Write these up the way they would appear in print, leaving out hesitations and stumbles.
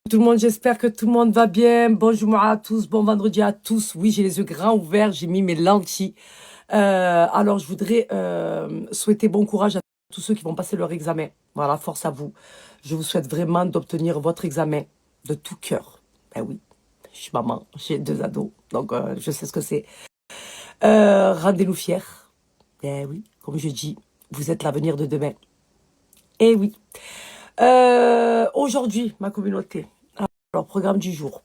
Tout le monde, j'espère que tout le monde va bien. Bonjour à tous, bon vendredi à tous. Oui, j'ai les yeux grands ouverts, j'ai mis mes lentilles. Alors, je voudrais souhaiter bon courage à tous ceux qui vont passer leur examen. Voilà, force à vous. Je vous souhaite vraiment d'obtenir votre examen de tout cœur. Ben oui, je suis maman, j'ai 2 ados, donc je sais ce que c'est. Rendez-nous fiers. Ben oui, comme je dis, vous êtes l'avenir de demain. Eh oui. Aujourd'hui, ma communauté. Alors, programme du jour.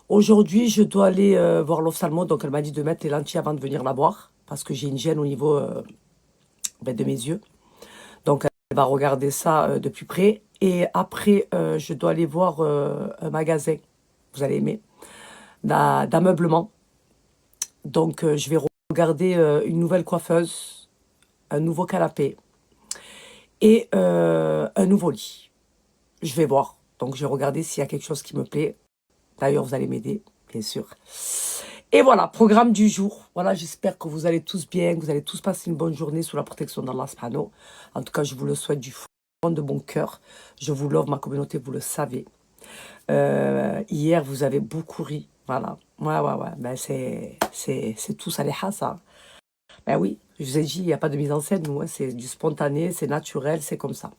Aujourd'hui, je dois aller voir l'ophtalmo. Donc, elle m'a dit de mettre les lentilles avant de venir la voir. Parce que j'ai une gêne au niveau de mes yeux. Donc, elle va regarder ça de plus près. Et après, je dois aller voir un magasin. Vous allez aimer. D'ameublement. Donc, je vais regarder une nouvelle coiffeuse. Un nouveau canapé. Et un nouveau lit. Je vais voir. Donc, je vais regarder s'il y a quelque chose qui me plaît. D'ailleurs, vous allez m'aider, bien sûr. Et voilà, programme du jour. Voilà, j'espère que vous allez tous bien, que vous allez tous passer une bonne journée sous la protection d'Allah subhanahu. En tout cas, je vous le souhaite du fond de mon cœur. Je vous l'offre, ma communauté, vous le savez. Hier, vous avez beaucoup ri. Voilà. Ouais. Ben, c'est tout ça, les ça. Ben oui, je vous ai dit, il n'y a pas de mise en scène, nous. Hein. C'est du spontané, c'est naturel, c'est comme ça.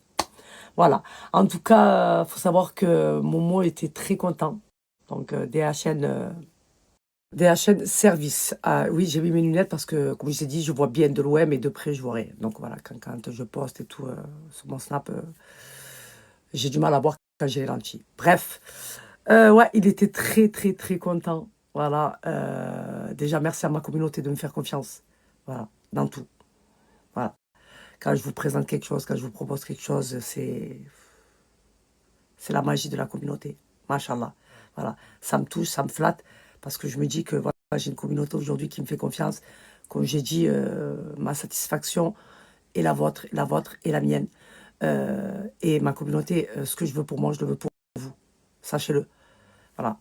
Voilà. En tout cas, il faut savoir que Momo était très content. Donc, DHN Service. Ah, oui, j'ai mis mes lunettes parce que, comme je t'ai dit, je vois bien de loin, mais de près, je vois rien. Donc voilà, quand je poste et tout sur mon Snap, j'ai du mal à voir quand j'ai les lentilles. Bref, ouais, il était très content. Voilà. Déjà, merci à ma communauté de me faire confiance. Voilà, dans tout. Voilà. Quand je vous présente quelque chose, quand je vous propose quelque chose, c'est la magie de la communauté. Machallah. Voilà. Ça me touche, ça me flatte, parce que je me dis que voilà, j'ai une communauté aujourd'hui qui me fait confiance. Comme j'ai dit, ma satisfaction est la vôtre et la mienne. Et ma communauté, ce que je veux pour moi, je le veux pour vous. Sachez-le. Voilà.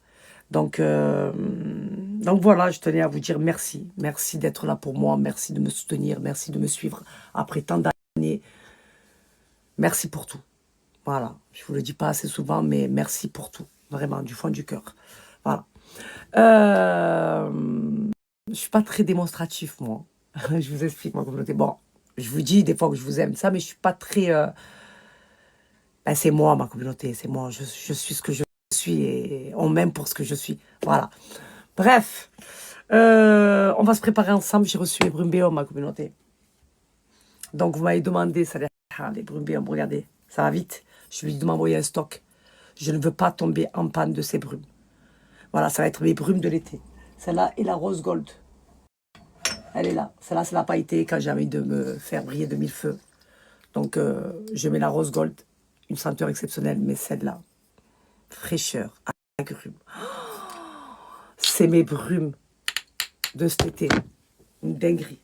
Donc voilà, je tenais à vous dire merci. Merci d'être là pour moi. Merci de me soutenir. Merci de me suivre après tant d'années. Merci pour tout. Voilà, je vous le dis pas assez souvent, mais merci pour tout, vraiment, du fond du cœur. Voilà. Je suis pas très démonstratif, moi. Je vous explique, ma communauté. Bon, je vous dis des fois que je vous aime, ça, mais je suis pas très... ben, c'est moi, ma communauté, c'est moi. Je suis ce que je suis et on m'aime pour ce que je suis. Voilà. Bref, on va se préparer ensemble. J'ai reçu les brumbéons, ma communauté. Donc, vous m'avez demandé, ça, les brumbéons, regardez, ça va vite. Je lui ai dit de m'envoyer un stock. Je ne veux pas tomber en panne de ces brumes. Voilà, ça va être mes brumes de l'été. Celle-là est la rose gold. Elle est là. Celle-là, ça n'a pas été quand j'ai envie de me faire briller de mille feux. Donc, je mets la rose gold. Une senteur exceptionnelle, mais celle-là, fraîcheur, agrumes. C'est mes brumes de cet été. Une dinguerie.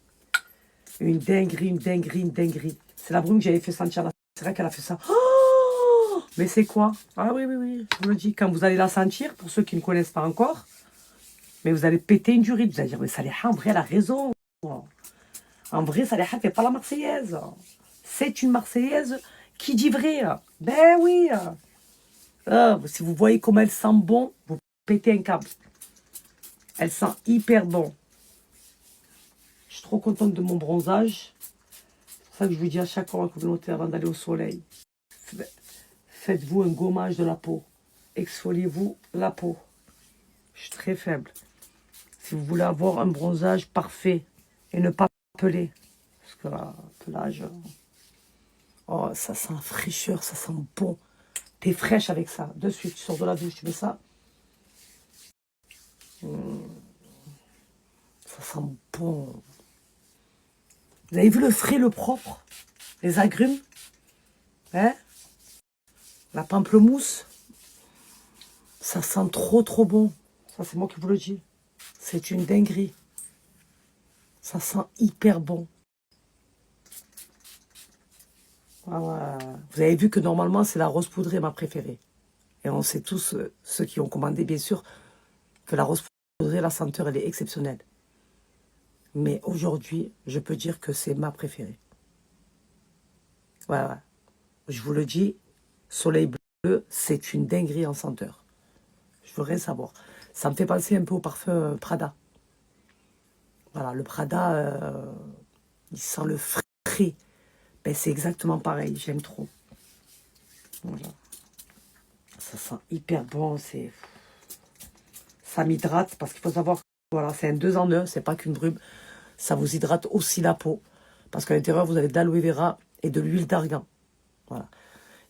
Une dinguerie. C'est la brume que j'avais fait sentir là. C'est vrai qu'elle a fait ça. Oh, mais c'est quoi? Ah oui, je vous le dis. Quand vous allez la sentir, pour ceux qui ne connaissent pas encore, mais vous allez péter une durite. Vous allez dire, mais Saliha, en vrai, elle a raison. En vrai, Saliha ne fait pas la Marseillaise. C'est une Marseillaise qui dit vrai. Ben oui. Si vous voyez comment elle sent bon, vous pétez un câble. Elle sent hyper bon. Je suis trop contente de mon bronzage. C'est pour ça que je vous dis à chaque fois, ma communauté, avant d'aller au soleil, faites-vous un gommage de la peau. Exfoliez-vous la peau. Je suis très faible. Si vous voulez avoir un bronzage parfait et ne pas peler, parce que pelage, oh, ça sent fraîcheur, ça sent bon. T'es fraîche avec ça. De suite, tu sors de la douche, tu mets ça. Ça sent bon. Vous avez vu le frais, le propre? Les agrumes? Hein? La pamplemousse? Ça sent trop bon. Ça, c'est moi qui vous le dis. C'est une dinguerie. Ça sent hyper bon. Ah ouais. Vous avez vu que normalement, c'est la rose poudrée ma préférée. Et on sait tous, ceux qui ont commandé, bien sûr, que la rose poudrée, la senteur, elle est exceptionnelle. Mais aujourd'hui, je peux dire que c'est ma préférée. Ouais. Je vous le dis, Soleil Bleu, c'est une dinguerie en senteur. Je veux rien savoir. Ça me fait penser un peu au parfum Prada. Voilà, le Prada, il sent le frais. Ben, c'est exactement pareil, j'aime trop. Voilà. Ça sent hyper bon, ça m'hydrate parce qu'il faut savoir que voilà, c'est un 2 en 1, c'est pas qu'une brume. Ça vous hydrate aussi la peau. Parce qu'à l'intérieur, vous avez de l'aloe vera et de l'huile d'argan. Voilà.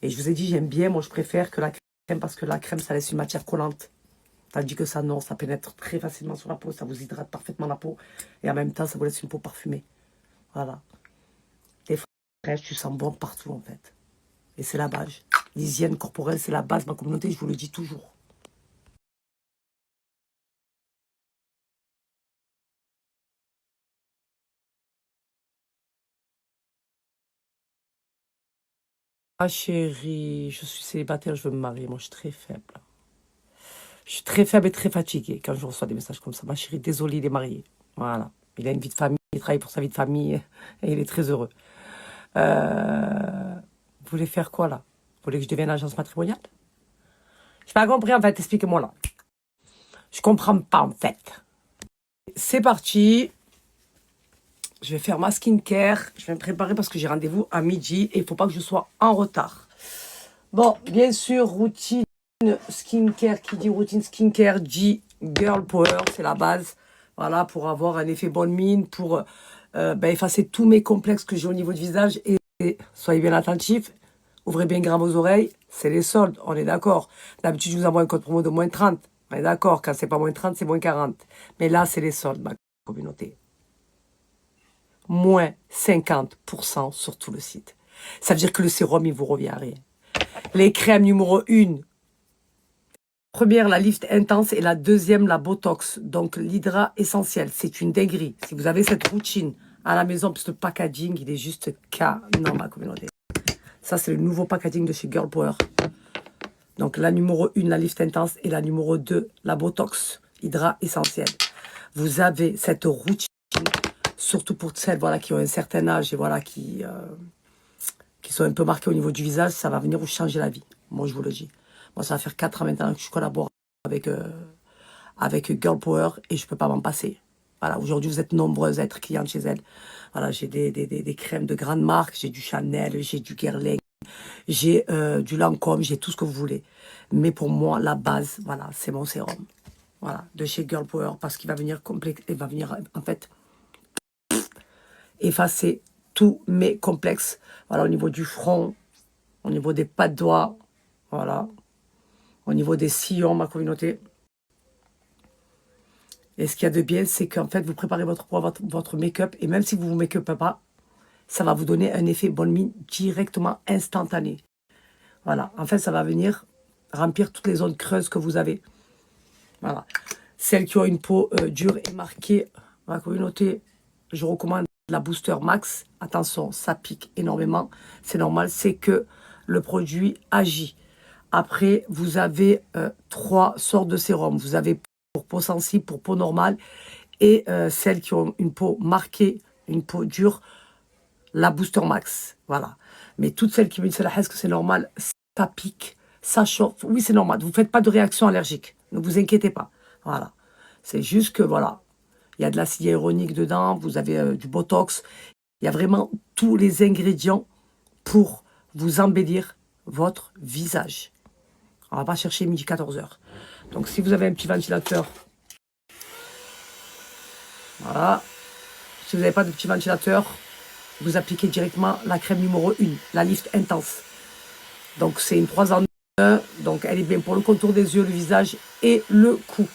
Et je vous ai dit, j'aime bien, moi je préfère que la crème parce que la crème, ça laisse une matière collante. Tandis que ça, non, ça pénètre très facilement sur la peau, ça vous hydrate parfaitement la peau. Et en même temps, ça vous laisse une peau parfumée. Voilà. Les fraîches, tu sens bon partout en fait. Et c'est la base. L'hygiène corporelle, c'est la base de ma communauté, je vous le dis toujours. Ah chérie, je suis célibataire, je veux me marier. Moi, je suis très faible. Je suis très faible et très fatiguée quand je reçois des messages comme ça. Ma chérie, désolé, il est marié. Voilà. Il a une vie de famille, il travaille pour sa vie de famille et il est très heureux. Vous voulez faire quoi là? Vous voulez que je devienne agence matrimoniale? Je n'ai pas compris en fait, expliquez-moi là. Je comprends pas en fait. C'est parti. Je vais faire ma skincare. Je vais me préparer parce que j'ai rendez-vous à midi et il ne faut pas que je sois en retard. Bon, bien sûr, routine skincare. Qui dit routine skincare dit girl power. C'est la base. Voilà, pour avoir un effet bonne mine, pour effacer tous mes complexes que j'ai au niveau du visage. Et soyez bien attentifs. Ouvrez bien grand vos oreilles. C'est les soldes, on est d'accord. D'habitude, je vous envoie un code promo de moins 30. On est d'accord. Quand c'est pas moins 30, c'est moins 40. Mais là, c'est les soldes, ma communauté. Moins 50% sur tout le site. Ça veut dire que le sérum, il vous revient à rien. Les crèmes numéro 1. Première, la Lift Intense et la deuxième, la Botox. Donc, l'Hydra Essentiel. C'est une dinguerie. Si vous avez cette routine à la maison, parce que le packaging, il est juste canon, ma communauté. Ça, c'est le nouveau packaging de chez Girl Power. Donc, la numéro 1, la Lift Intense et la numéro 2, la Botox Hydra Essentiel. Vous avez cette routine, surtout pour celles voilà, qui ont un certain âge et voilà, qui sont un peu marquées au niveau du visage, ça va venir vous changer la vie. Moi, je vous le dis. Moi, ça va faire 4 ans maintenant que je collabore avec Girl Power et je ne peux pas m'en passer. Voilà, aujourd'hui, vous êtes nombreuses à être clientes chez elle. Voilà, j'ai des crèmes de grandes marques, j'ai du Chanel, j'ai du Guerlain, j'ai du Lancôme, j'ai tout ce que vous voulez. Mais pour moi, la base, voilà, c'est mon sérum. Voilà, de chez Girl Power, parce qu'il va venir il va venir, en fait, effacer tous mes complexes. Voilà, au niveau du front, au niveau des pas de doigts, voilà, au niveau des sillons, ma communauté. Et ce qu'il y a de bien, c'est qu'en fait, vous préparez votre make-up, et même si vous ne vous make-upez pas, ça va vous donner un effet bonne mine directement instantané. Voilà, en fait, ça va venir remplir toutes les zones creuses que vous avez. Voilà. Celles qui ont une peau dure et marquée, ma communauté, je recommande la Booster Max. Attention, ça pique énormément. C'est normal, c'est que le produit agit. Après, vous avez 3 sortes de sérums. Vous avez pour peau sensible, pour peau normale. Et celles qui ont une peau marquée, une peau dure, la Booster Max. Voilà. Mais toutes celles qui me disent, est-ce que c'est normal? Ça pique, ça chauffe. Oui, c'est normal. Vous ne faites pas de réaction allergique. Ne vous inquiétez pas. Voilà. C'est juste que, voilà, il y a de l'acide hyaluronique dedans, vous avez du Botox. Il y a vraiment tous les ingrédients pour vous embellir votre visage. On ne va pas chercher midi 14h. Donc, si vous avez un petit ventilateur, voilà. Si vous n'avez pas de petit ventilateur, vous appliquez directement la crème numéro 1, la Lift Intense. Donc, c'est une 3 en 1. Donc, elle est bien pour le contour des yeux, le visage et le cou.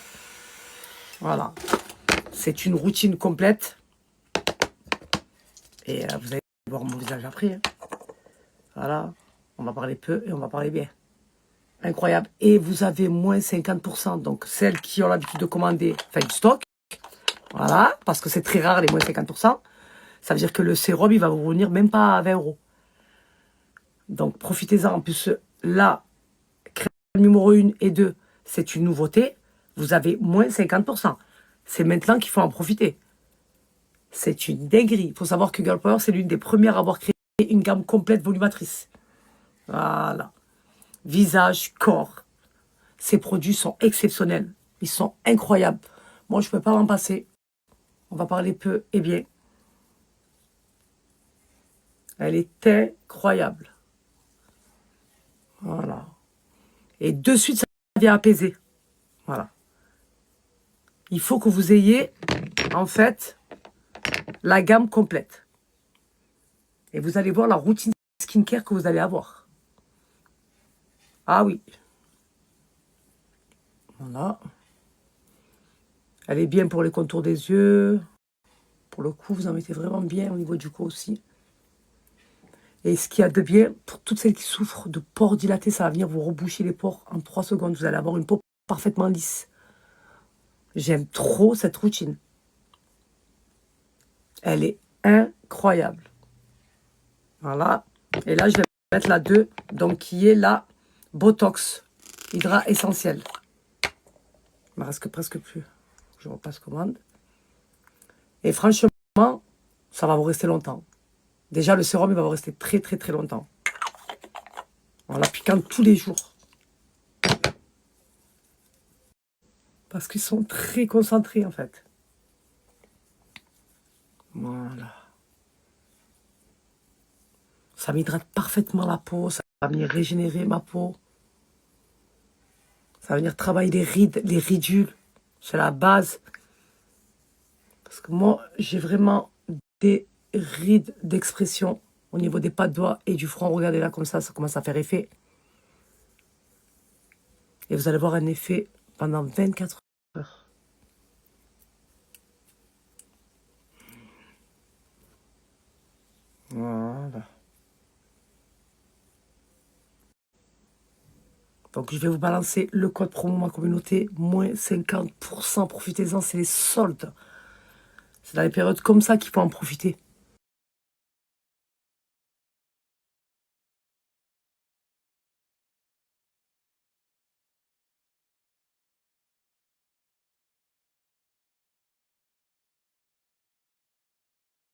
Voilà. C'est une routine complète. Et vous allez voir mon visage après. Hein. Voilà. On va parler peu et on va parler bien. Incroyable. Et vous avez moins 50%. Donc, celles qui ont l'habitude de commander, faites du stock. Voilà. Parce que c'est très rare, les moins 50%. Ça veut dire que le sérum, il va vous revenir même pas à 20 €. Donc, profitez-en. En plus, la crème numéro 1 et 2, c'est une nouveauté. Vous avez moins 50%. C'est maintenant qu'il faut en profiter. C'est une dinguerie. Il faut savoir que Girl Power, c'est l'une des premières à avoir créé une gamme complète volumatrice. Voilà. Visage, corps. Ces produits sont exceptionnels. Ils sont incroyables. Moi, je ne peux pas m'en passer. On va parler peu et bien. Elle est incroyable. Voilà. Et de suite, ça vient apaiser. Voilà. Il faut que vous ayez, en fait, la gamme complète. Et vous allez voir la routine skincare que vous allez avoir. Ah oui. Voilà. Elle est bien pour les contours des yeux. Pour le cou, vous en mettez vraiment bien au niveau du cou aussi. Et ce qu'il y a de bien, pour toutes celles qui souffrent de pores dilatés, ça va venir vous reboucher les pores en 3 secondes. Vous allez avoir une peau parfaitement lisse. J'aime trop cette routine. Elle est incroyable. Voilà. Et là, je vais mettre la 2, donc qui est la Botox Hydra Essentiel. Il me reste presque plus. Je repasse commande. Et franchement, ça va vous rester longtemps. Déjà, le sérum, il va vous rester très, très, très longtemps. En l'appliquant tous les jours. Parce qu'ils sont très concentrés, en fait. Voilà. Ça m'hydrate parfaitement la peau. Ça va venir régénérer ma peau. Ça va venir travailler les rides, les ridules. C'est la base. Parce que moi, j'ai vraiment des rides d'expression au niveau des pas de doigts et du front. Regardez là, comme ça commence à faire effet. Et vous allez voir un effet pendant 24 heures. Voilà. Donc, je vais vous balancer le code promo ma communauté, moins 50%. Profitez-en, c'est les soldes. C'est dans les périodes comme ça qu'il faut en profiter.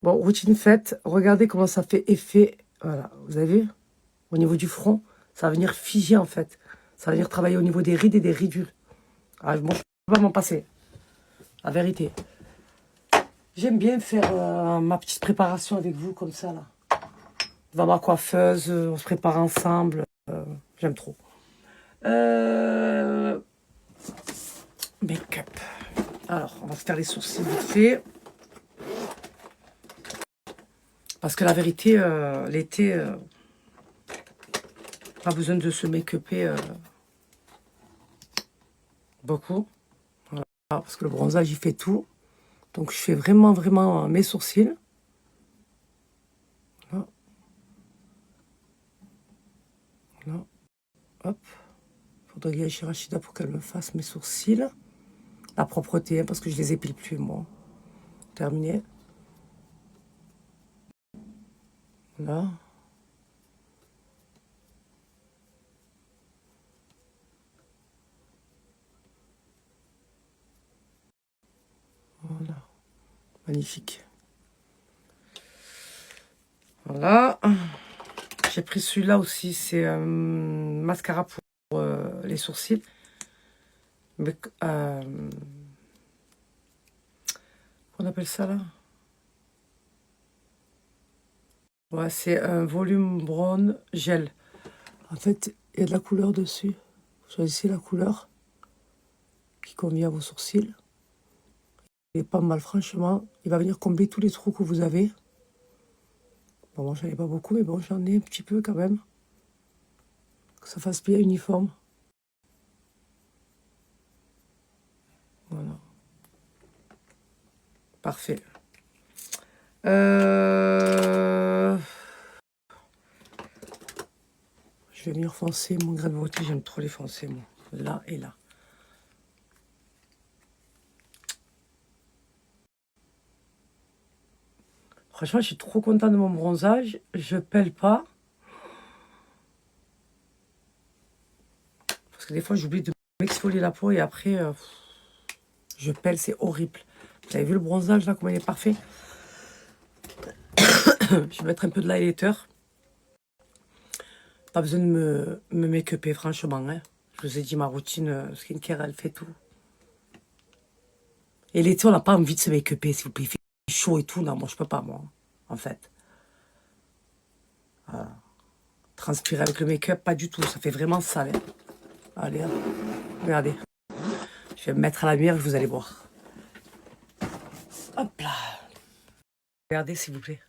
Bon, routine faite. Regardez comment ça fait effet. Voilà, vous avez vu? Au niveau du front, ça va venir figer en fait. Ça va venir travailler au niveau des rides et des ridules. Ah, bon, je ne peux pas m'en passer. La vérité. J'aime bien faire ma petite préparation avec vous comme ça là. Va ma coiffeuse, on se prépare ensemble. J'aime trop. Make-up. Alors, on va se faire les sourcils vite fait. Parce que la vérité, l'été, pas besoin de se make-upper beaucoup. Voilà, parce que le bronzage, il fait tout. Donc, je fais vraiment, vraiment mes sourcils. Voilà. Voilà. Hop. Faudrait que j'aille chez Rachida pour qu'elle me fasse mes sourcils. La propreté, hein, parce que je les épile plus, moi. Terminé. Voilà. Voilà. Magnifique. Voilà. J'ai pris celui-là aussi. C'est un mascara pour les sourcils. Mais, on appelle ça là? Ouais, c'est un volume brown gel. En fait, il y a de la couleur dessus. Choisissez la couleur qui convient à vos sourcils. Il est pas mal, franchement. Il va venir combler tous les trous que vous avez. Bon, moi, j'en ai pas beaucoup, mais bon, j'en ai un petit peu quand même. Que ça fasse bien uniforme. Voilà. Parfait. Je vais venir foncer mon grain de beauté. J'aime trop les foncer, moi. Là et là. Franchement, je suis trop contente de mon bronzage. Je pèle pas. Parce que des fois, j'oublie de m'exfolier la peau et après, je pèle. C'est horrible. Vous avez vu le bronzage, là, comment il est parfait? Je vais mettre un peu de l'highlighter. Pas besoin de me make-upper, franchement. Hein. Je je vous ai dit, ma routine skincare, elle fait tout. Et l'été, on n'a pas envie de se make-upper, s'il vous plaît. Il fait chaud et tout. Non, moi, je peux pas, moi, en fait. Transpirer avec le make-up, pas du tout. Ça fait vraiment sale. Hein. Allez, hein. Regardez. Je vais me mettre à la lumière, vous allez voir. Hop là. Regardez, s'il vous plaît.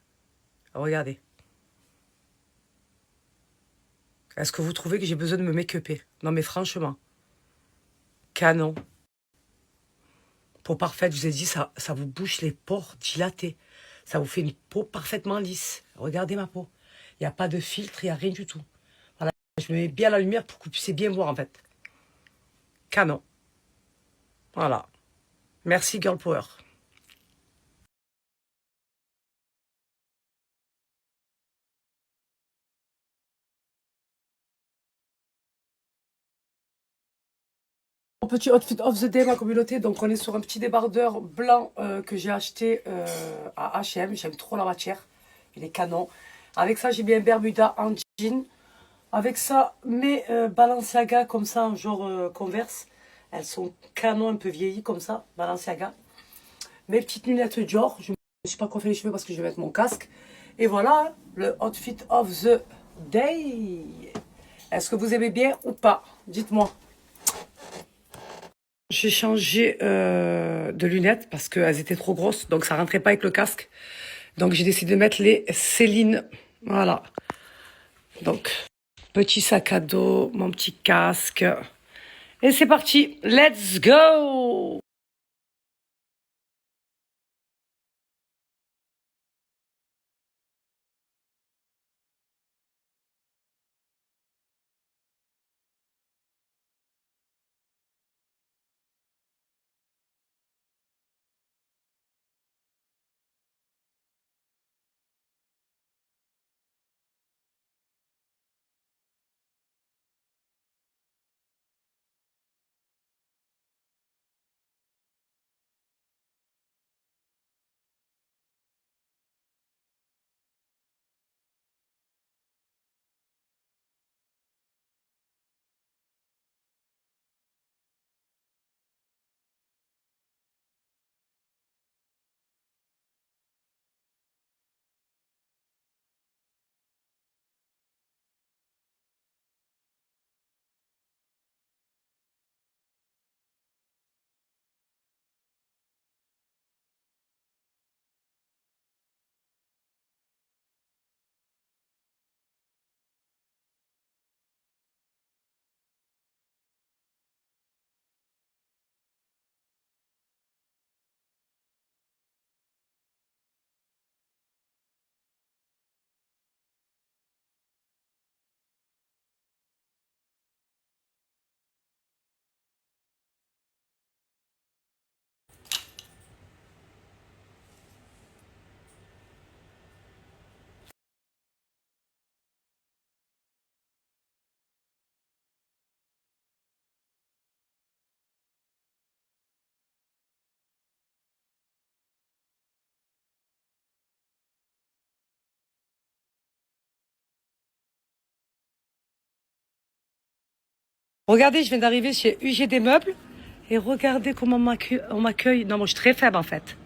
Regardez. Est-ce que vous trouvez que j'ai besoin de me make-upper? Non, mais franchement. Canon. Peau parfaite, je vous ai dit, ça vous bouche les pores dilatés. Ça vous fait une peau parfaitement lisse. Regardez ma peau. Il n'y a pas de filtre, il n'y a rien du tout. Voilà. Je me mets bien à la lumière pour que vous puissiez bien voir, en fait. Canon. Voilà. Merci, Girl Power. Mon petit outfit of the day, ma communauté. Donc, on est sur un petit débardeur blanc que j'ai acheté à H&M. J'aime trop la matière. Il est canon. Avec ça, j'ai mis un Bermuda en jean. Avec ça, mes Balenciaga comme ça, en genre Converse. Elles sont canon, un peu vieillies comme ça, Balenciaga. Mes petites lunettes Dior. Je ne me suis pas coiffé les cheveux parce que je vais mettre mon casque. Et voilà, le outfit of the day. Est-ce que vous aimez bien ou pas? Dites-moi. J'ai changé de lunettes parce qu'elles étaient trop grosses, donc ça rentrait pas avec le casque. Donc j'ai décidé de mettre les Céline. Voilà. Donc, petit sac à dos, mon petit casque. Et c'est parti. Let's go! Regardez, je viens d'arriver chez UG Meubles. Et regardez comment on m'accueille. Non, moi, je suis très faible, en fait.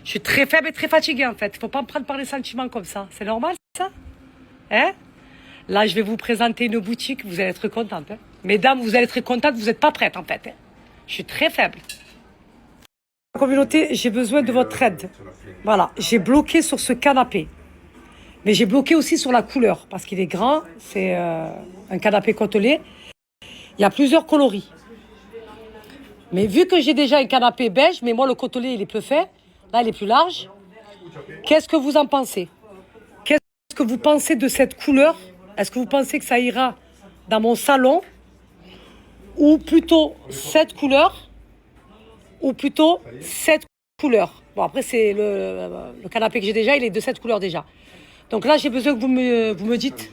Je suis très faible et très fatiguée, en fait. Il ne faut pas me prendre par les sentiments comme ça. C'est normal, ça? Hein? Là, je vais vous présenter une boutique. Vous allez être contente. Hein? Mesdames, vous allez être contentes. Vous n'êtes pas prêtes, en fait. Hein? Je suis très faible. Communauté, j'ai besoin de votre aide. Voilà, j'ai bloqué sur ce canapé. Mais j'ai bloqué aussi sur la couleur. Parce qu'il est grand. C'est un canapé côtelé. Il y a plusieurs coloris. Mais vu que j'ai déjà un canapé beige, mais moi le côtelé il est peu fait, là il est plus large. Qu'est-ce que vous en pensez? Qu'est-ce que vous pensez de cette couleur? Est-ce que vous pensez que ça ira dans mon salon? Ou plutôt cette couleur? Ou plutôt cette couleur? Bon après c'est le canapé que j'ai déjà, il est de cette couleur déjà. Donc là j'ai besoin que vous me dites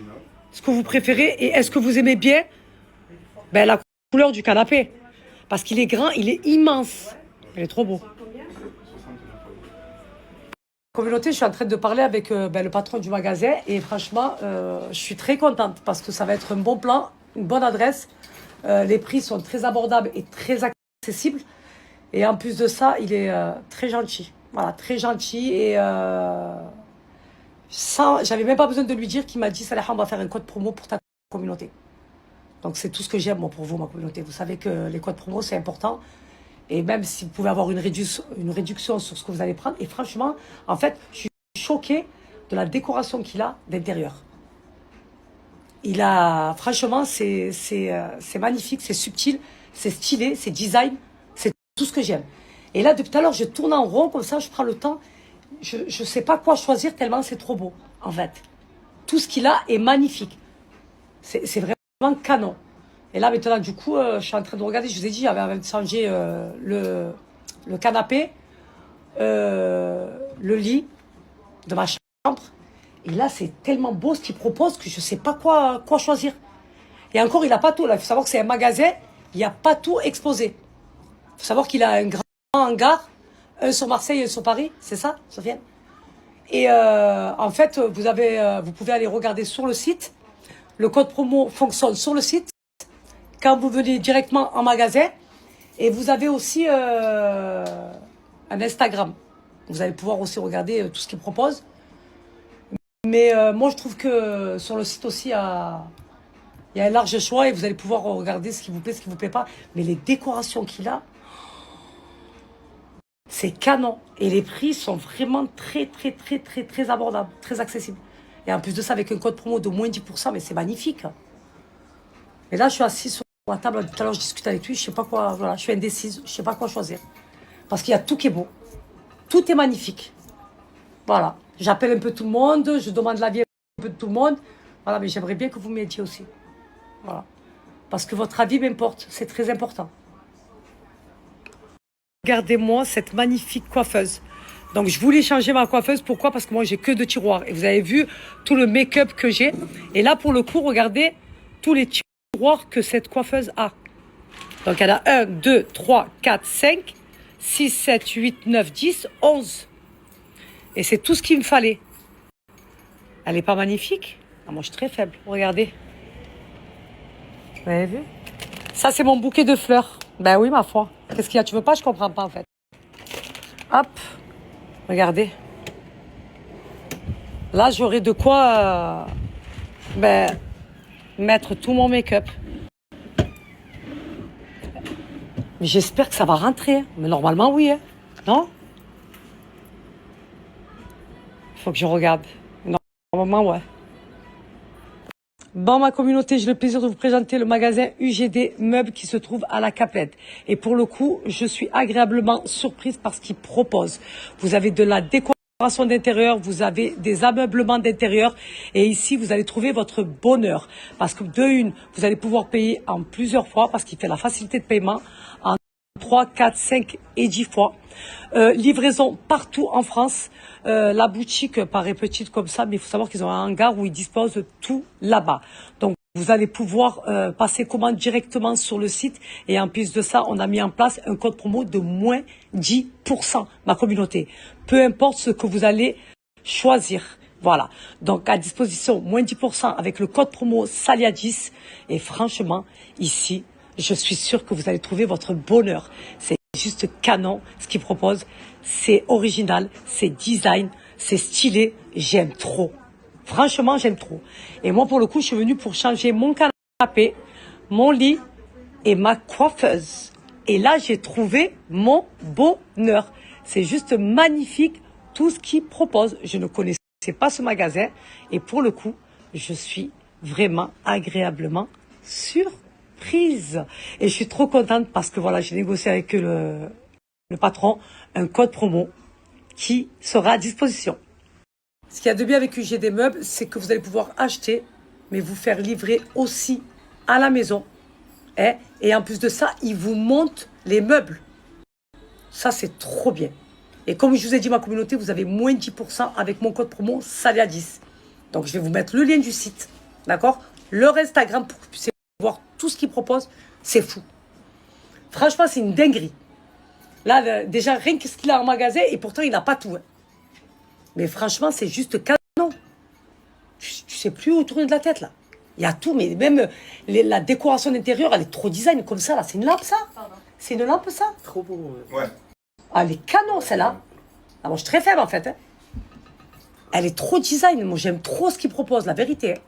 ce que vous préférez et est-ce que vous aimez bien la couleur du canapé? Parce qu'il est grand, il est immense. Il est trop beau. Communauté, je suis en train de parler avec le patron du magasin et franchement, je suis très contente parce que ça va être un bon plan, une bonne adresse. Les prix sont très abordables et très accessibles. Et en plus de ça, il est très gentil. Voilà, très gentil. Et j'avais même pas besoin de lui dire qu'il m'a dit, Salaha, on va faire un code promo pour ta communauté. Donc c'est tout ce que j'aime, moi, pour vous, ma communauté. Vous savez que les codes promo, c'est important. Et même si vous pouvez avoir une réduction sur ce que vous allez prendre. Et franchement, en fait, je suis choquée de la décoration qu'il a d'intérieur. Franchement, c'est magnifique, c'est subtil, c'est stylé, c'est design, c'est tout ce que j'aime. Et là, depuis tout à l'heure, je tourne en rond, comme ça, je prends le temps. Je ne sais pas quoi choisir tellement c'est trop beau, en fait. Tout ce qu'il a est magnifique. C'est vraiment canon. Et là, maintenant, du coup, je suis en train de regarder, je vous ai dit, j'avais même changé le canapé, le lit de ma chambre. Et là, c'est tellement beau ce qu'il propose que je ne sais pas quoi choisir. Et encore, il n'a pas tout. Il faut savoir que c'est un magasin, il n'y a pas tout exposé. Il faut savoir qu'il a un grand hangar, un sur Marseille, un sur Paris. C'est ça, Sofiane? Et en fait, vous pouvez aller regarder sur le site. Le code promo fonctionne sur le site. Quand vous venez directement en magasin. Et vous avez aussi un Instagram. Vous allez pouvoir aussi regarder tout ce qu'il propose. Mais moi, je trouve que sur le site aussi, il y a un large choix et vous allez pouvoir regarder ce qui vous plaît, ce qui ne vous plaît pas. Mais les décorations qu'il a, c'est canon. Et les prix sont vraiment très, très, très, très, très abordables, très accessibles. Et en plus de ça, avec un code promo de moins 10%, mais c'est magnifique. Et là, je suis assise sur la table. Tout à l'heure, je discute avec lui. Je ne sais pas quoi. Voilà, je suis indécise. Je ne sais pas quoi choisir. Parce qu'il y a tout qui est beau. Tout est magnifique. Voilà. J'appelle un peu tout le monde. Je demande l'avis un peu de tout le monde. Voilà, mais j'aimerais bien que vous m'aidiez aussi. Voilà. Parce que votre avis m'importe. C'est très important. Regardez-moi cette magnifique coiffeuse. Donc, je voulais changer ma coiffeuse. Pourquoi? Parce que moi, j'ai que 2 tiroirs. Et vous avez vu tout le make-up que j'ai. Et là, pour le coup, regardez tous les tiroirs que cette coiffeuse a. Donc, elle a 1, 2, 3, 4, 5, 6, 7, 8, 9, 10, 11. Et c'est tout ce qu'il me fallait. Elle n'est pas magnifique? Ah, moi, je suis très faible. Regardez. Vous avez vu? Ça, c'est mon bouquet de fleurs. Ben oui, ma foi. Qu'est-ce qu'il y a? Tu veux pas? Je comprends pas, en fait. Hop. Regardez. Là, j'aurai de quoi mettre tout mon make-up. Mais j'espère que ça va rentrer. Mais normalement, oui. Hein. Non? Il faut que je regarde. Normalement, ouais. Bon, ma communauté, j'ai le plaisir de vous présenter le magasin UGD Meubles qui se trouve à la Capette. Et pour le coup, je suis agréablement surprise par ce qu'il propose. Vous avez de la décoration d'intérieur, vous avez des ameublements d'intérieur. Et ici, vous allez trouver votre bonheur. Parce que de une, vous allez pouvoir payer en plusieurs fois parce qu'il fait la facilité de paiement en 3, 4, 5 et 10 fois. Livraison partout en France. La boutique paraît petite comme ça, mais il faut savoir qu'ils ont un hangar où ils disposent de tout là-bas. Donc, vous allez pouvoir passer commande directement sur le site. Et en plus de ça, on a mis en place un code promo de moins 10%, ma communauté. Peu importe ce que vous allez choisir. Voilà. Donc, à disposition, moins 10% avec le code promo Salia10. Et franchement, ici, je suis sûre que vous allez trouver votre bonheur. C'est juste canon ce qu'il propose. C'est original, c'est design, c'est stylé. J'aime trop. Franchement, j'aime trop. Et moi, pour le coup, je suis venue pour changer mon canapé, mon lit et ma coiffeuse. Et là, j'ai trouvé mon bonheur. C'est juste magnifique tout ce qu'il propose. Je ne connaissais pas ce magasin. Et pour le coup, je suis vraiment agréablement surprise. Et je suis trop contente parce que voilà, j'ai négocié avec le patron un code promo qui sera à disposition. Ce qu'il y a de bien avec UGD Meubles, c'est que vous allez pouvoir acheter, mais vous faire livrer aussi à la maison. Hein? Et en plus de ça, ils vous montent les meubles. Ça, c'est trop bien. Et comme je vous ai dit, ma communauté, vous avez moins 10% avec mon code promo Salia10. Donc, je vais vous mettre le lien du site, d'accord? Leur Instagram pour que vous puissiez voir tout ce qu'ils proposent. C'est fou. Franchement, c'est une dinguerie. Là, déjà, rien que ce qu'il a en magasin, et pourtant, il n'a pas tout. Hein. Mais franchement, c'est juste canon. Tu sais plus où tourner de la tête, là. Il y a tout, mais même la décoration d'intérieur, elle est trop design comme ça, là. C'est une lampe, ça? C'est une lampe, ça? Trop beau. Ouais. Ah, elle est canon, celle-là. Ah, moi, je suis très faible, en fait. Hein. Elle est trop design. Moi, j'aime trop ce qu'ils proposent, la vérité. Hein.